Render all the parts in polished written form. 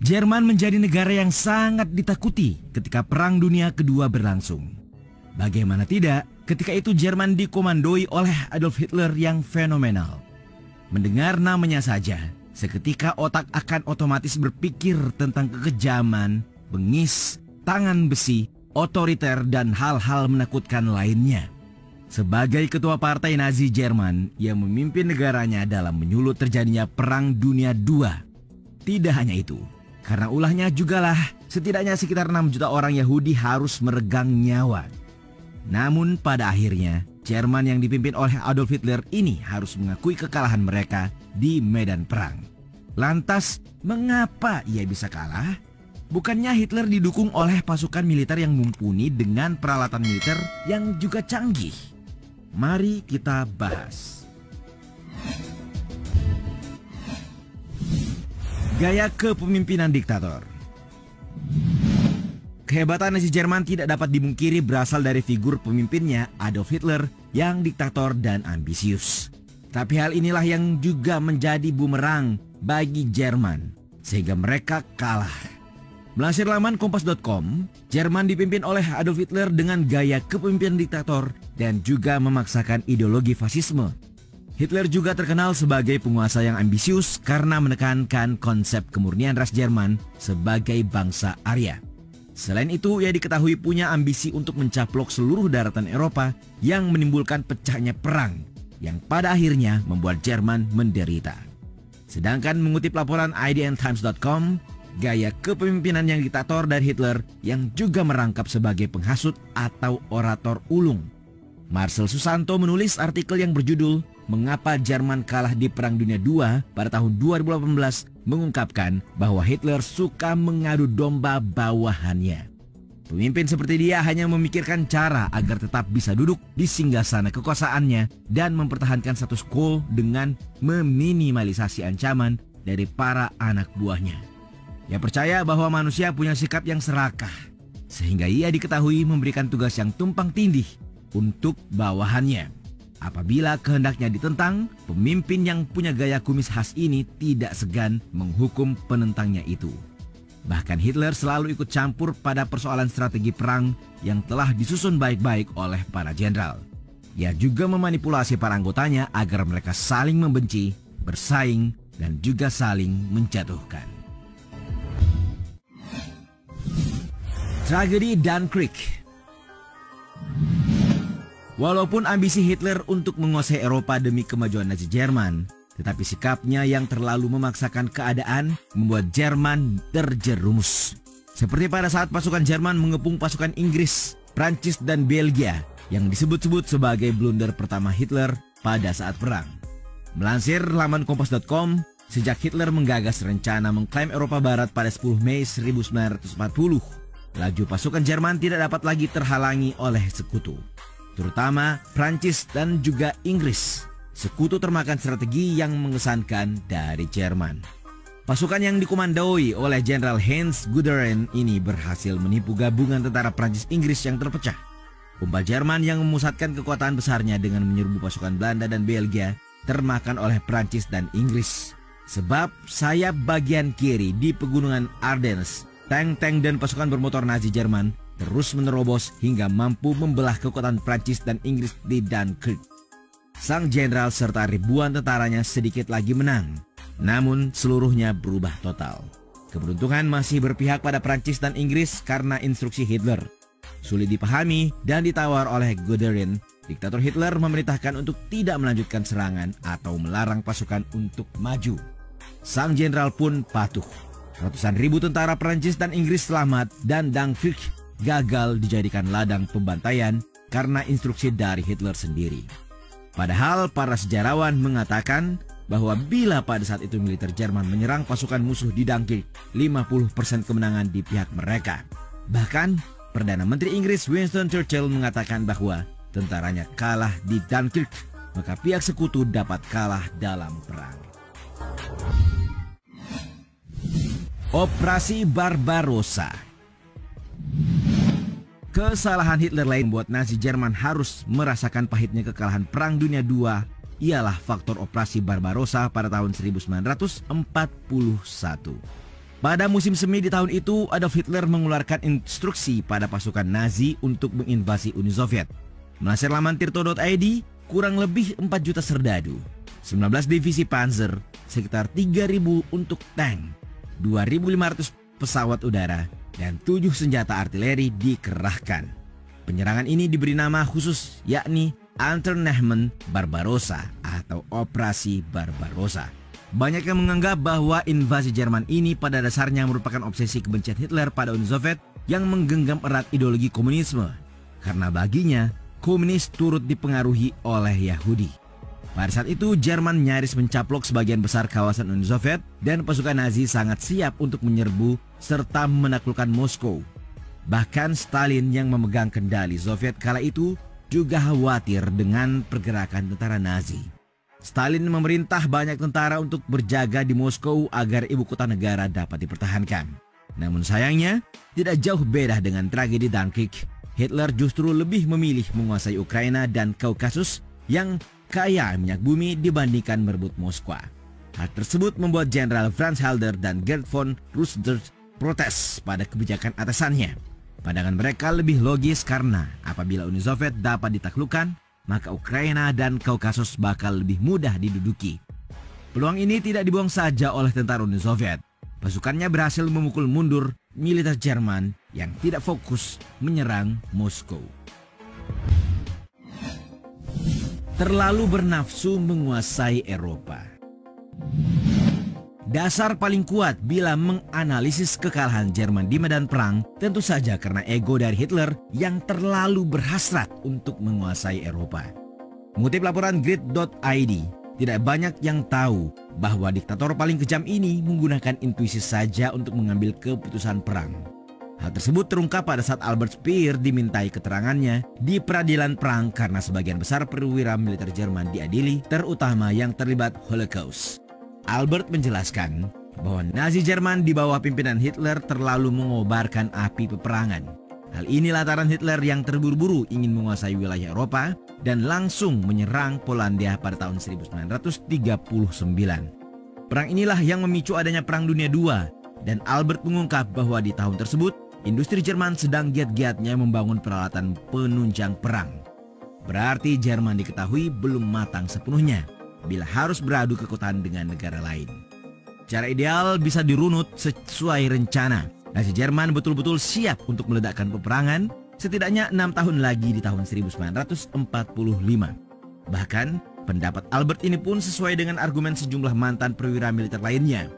Jerman menjadi negara yang sangat ditakuti ketika Perang Dunia Kedua berlangsung. Bagaimana tidak, ketika itu Jerman dikomandoi oleh Adolf Hitler yang fenomenal. Mendengar namanya saja, seketika otak akan otomatis berpikir tentang kekejaman, bengis, tangan besi, otoriter, dan hal-hal menakutkan lainnya. Sebagai ketua partai Nazi Jerman, ia memimpin negaranya dalam menyulut terjadinya Perang Dunia II. Tidak hanya itu, karena ulahnya jugalah setidaknya sekitar 6 juta orang Yahudi harus meregang nyawa. Namun pada akhirnya, Jerman yang dipimpin oleh Adolf Hitler ini harus mengakui kekalahan mereka di medan perang. Lantas, mengapa ia bisa kalah? Bukannya Hitler didukung oleh pasukan militer yang mumpuni dengan peralatan militer yang juga canggih? Mari kita bahas. Gaya kepemimpinan diktator. Kehebatan Nazi Jerman tidak dapat dimungkiri berasal dari figur pemimpinnya Adolf Hitler yang diktator dan ambisius. Tapi hal inilah yang juga menjadi bumerang bagi Jerman, sehingga mereka kalah. Melansir laman Kompas.com, Jerman dipimpin oleh Adolf Hitler dengan gaya kepemimpinan diktator dan juga memaksakan ideologi fasisme. Hitler juga terkenal sebagai penguasa yang ambisius karena menekankan konsep kemurnian ras Jerman sebagai bangsa Arya. Selain itu, ia diketahui punya ambisi untuk mencaplok seluruh daratan Eropa yang menimbulkan pecahnya perang, yang pada akhirnya membuat Jerman menderita. Sedangkan mengutip laporan idntimes.com, gaya kepemimpinan yang diktator dari Hitler yang juga merangkap sebagai penghasut atau orator ulung. Marcel Susanto menulis artikel yang berjudul "Mengapa Jerman Kalah di Perang Dunia II" pada tahun 2018 mengungkapkan bahwa Hitler suka mengadu domba bawahannya. Pemimpin seperti dia hanya memikirkan cara agar tetap bisa duduk di singgasana kekuasaannya dan mempertahankan status quo dengan meminimalisasi ancaman dari para anak buahnya. Ia percaya bahwa manusia punya sikap yang serakah, sehingga ia diketahui memberikan tugas yang tumpang tindih untuk bawahannya. Apabila kehendaknya ditentang, pemimpin yang punya gaya kumis khas ini tidak segan menghukum penentangnya itu. Bahkan Hitler selalu ikut campur pada persoalan strategi perang yang telah disusun baik-baik oleh para jenderal. Ia juga memanipulasi para anggotanya agar mereka saling membenci, bersaing, dan juga saling menjatuhkan. Tragedi Dunkirk. Walaupun ambisi Hitler untuk menguasai Eropa demi kemajuan Nazi Jerman, tetapi sikapnya yang terlalu memaksakan keadaan membuat Jerman terjerumus. Seperti pada saat pasukan Jerman mengepung pasukan Inggris, Prancis, dan Belgia yang disebut-sebut sebagai blunder pertama Hitler pada saat perang. Melansir laman Kompas.com, sejak Hitler menggagas rencana mengklaim Eropa Barat pada 10 Mei 1940, laju pasukan Jerman tidak dapat lagi terhalangi oleh sekutu, terutama Prancis dan juga Inggris. Sekutu termakan strategi yang mengesankan dari Jerman. Pasukan yang dikomandoi oleh Jenderal Heinz Guderian ini berhasil menipu gabungan tentara Prancis-Inggris yang terpecah. Kumpul Jerman yang memusatkan kekuatan besarnya dengan menyerbu pasukan Belanda dan Belgia termakan oleh Prancis dan Inggris. Sebab sayap bagian kiri di pegunungan Ardennes, tank-tank dan pasukan bermotor Nazi Jerman terus menerobos hingga mampu membelah kekuatan Prancis dan Inggris di Dunkirk. Sang jenderal serta ribuan tentaranya sedikit lagi menang, namun seluruhnya berubah total. Keberuntungan masih berpihak pada Prancis dan Inggris karena instruksi Hitler. Sulit dipahami dan ditawar oleh Guderian, diktator Hitler memerintahkan untuk tidak melanjutkan serangan atau melarang pasukan untuk maju. Sang jenderal pun patuh. Ratusan ribu tentara Prancis dan Inggris selamat dan Dunkirk gagal dijadikan ladang pembantaian karena instruksi dari Hitler sendiri. Padahal para sejarawan mengatakan bahwa bila pada saat itu militer Jerman menyerang pasukan musuh di Dunkirk, 50% kemenangan di pihak mereka. Bahkan, Perdana Menteri Inggris Winston Churchill mengatakan bahwa tentaranya kalah di Dunkirk, maka pihak sekutu dapat kalah dalam perang. Operasi Barbarossa. Kesalahan Hitler lain membuat Nazi Jerman harus merasakan pahitnya kekalahan Perang Dunia II ialah faktor Operasi Barbarossa pada tahun 1941. Pada musim semi di tahun itu, Adolf Hitler mengeluarkan instruksi pada pasukan Nazi untuk menginvasi Uni Soviet. Melansir laman tirto.id, kurang lebih 4 juta serdadu, 19 divisi panzer, sekitar 3.000 untuk tank, 2.500 pesawat udara, dan 7 senjata artileri dikerahkan. Penyerangan ini diberi nama khusus, yakni Unternehmen Barbarossa atau Operasi Barbarossa. Banyak yang menganggap bahwa invasi Jerman ini pada dasarnya merupakan obsesi kebencian Hitler pada Uni Soviet yang menggenggam erat ideologi komunisme. Karena baginya, komunis turut dipengaruhi oleh Yahudi. Pada saat itu, Jerman nyaris mencaplok sebagian besar kawasan Uni Soviet dan pasukan Nazi sangat siap untuk menyerbu serta menaklukkan Moskow. Bahkan Stalin yang memegang kendali Soviet kala itu juga khawatir dengan pergerakan tentara Nazi. Stalin memerintah banyak tentara untuk berjaga di Moskow agar ibu kota negara dapat dipertahankan. Namun sayangnya, tidak jauh beda dengan tragedi Dunkirk, Hitler justru lebih memilih menguasai Ukraina dan Kaukasus yang kaya minyak bumi dibandingkan merebut Moskwa. Hal tersebut membuat Jenderal Franz Halder dan Gerd von Rundstedt protes pada kebijakan atasannya. Pandangan mereka lebih logis karena apabila Uni Soviet dapat ditaklukkan, maka Ukraina dan Kaukasus bakal lebih mudah diduduki. Peluang ini tidak dibuang saja oleh tentara Uni Soviet. Pasukannya berhasil memukul mundur militer Jerman yang tidak fokus menyerang Moskow. Terlalu bernafsu menguasai Eropa. Dasar paling kuat bila menganalisis kekalahan Jerman di medan perang tentu saja karena ego dari Hitler yang terlalu berhasrat untuk menguasai Eropa. Mengutip laporan grid.id, tidak banyak yang tahu bahwa diktator paling kejam ini menggunakan intuisi saja untuk mengambil keputusan perang. Hal tersebut terungkap pada saat Albert Speer dimintai keterangannya di peradilan perang karena sebagian besar perwira militer Jerman diadili, terutama yang terlibat Holocaust. Albert menjelaskan bahwa Nazi Jerman di bawah pimpinan Hitler terlalu mengobarkan api peperangan. Hal ini lantaran Hitler yang terburu-buru ingin menguasai wilayah Eropa dan langsung menyerang Polandia pada tahun 1939. Perang inilah yang memicu adanya Perang Dunia II, dan Albert mengungkap bahwa di tahun tersebut, industri Jerman sedang giat-giatnya membangun peralatan penunjang perang. Berarti Jerman diketahui belum matang sepenuhnya bila harus beradu kekuatan dengan negara lain. Cara ideal bisa dirunut sesuai rencana. Nazi Jerman betul-betul siap untuk meledakkan peperangan setidaknya 6 tahun lagi di tahun 1945. Bahkan, pendapat Albert ini pun sesuai dengan argumen sejumlah mantan perwira militer lainnya.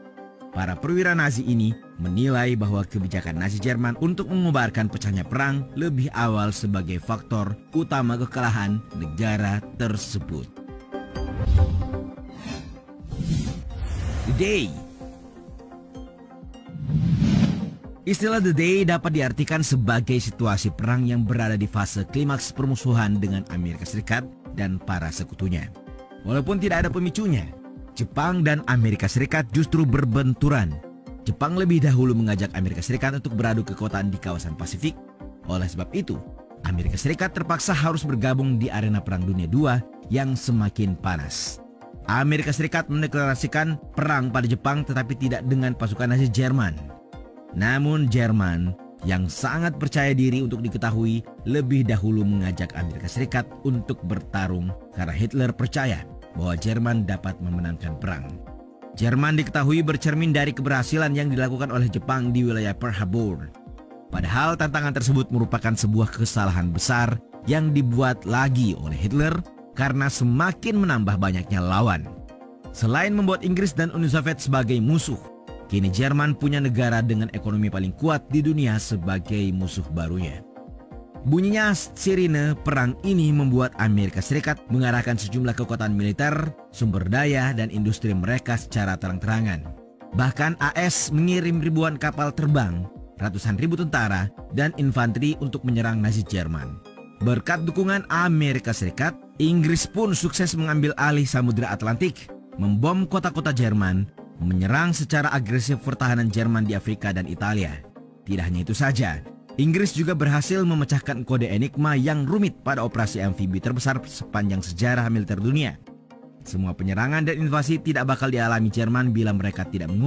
Para perwira Nazi ini menilai bahwa kebijakan Nazi Jerman untuk mengobarkan pecahnya perang lebih awal sebagai faktor utama kekalahan negara tersebut. The Day. Istilah The Day dapat diartikan sebagai situasi perang yang berada di fase klimaks permusuhan dengan Amerika Serikat dan para sekutunya. Walaupun tidak ada pemicunya, Jepang dan Amerika Serikat justru berbenturan. Jepang lebih dahulu mengajak Amerika Serikat untuk beradu kekuatan di kawasan Pasifik. Oleh sebab itu, Amerika Serikat terpaksa harus bergabung di arena Perang Dunia II yang semakin panas. Amerika Serikat mendeklarasikan perang pada Jepang tetapi tidak dengan pasukan Nazi Jerman. Namun Jerman yang sangat percaya diri untuk diketahui lebih dahulu mengajak Amerika Serikat untuk bertarung karena Hitler percaya bahwa Jerman dapat memenangkan perang. Jerman diketahui bercermin dari keberhasilan yang dilakukan oleh Jepang di wilayah Pearl Harbor. Padahal tantangan tersebut merupakan sebuah kesalahan besar yang dibuat lagi oleh Hitler karena semakin menambah banyaknya lawan. Selain membuat Inggris dan Uni Soviet sebagai musuh, kini Jerman punya negara dengan ekonomi paling kuat di dunia sebagai musuh barunya. Bunyinya sirine perang ini membuat Amerika Serikat mengarahkan sejumlah kekuatan militer, sumber daya, dan industri mereka secara terang-terangan. Bahkan AS mengirim ribuan kapal terbang, ratusan ribu tentara, dan infanteri untuk menyerang Nazi Jerman. Berkat dukungan Amerika Serikat, Inggris pun sukses mengambil alih Samudra Atlantik, membom kota-kota Jerman, menyerang secara agresif pertahanan Jerman di Afrika dan Italia. Tidak hanya itu saja, Inggris juga berhasil memecahkan kode Enigma yang rumit pada operasi amfibi terbesar sepanjang sejarah militer dunia. Semua penyerangan dan invasi tidak bakal dialami Jerman bila mereka tidak mengusir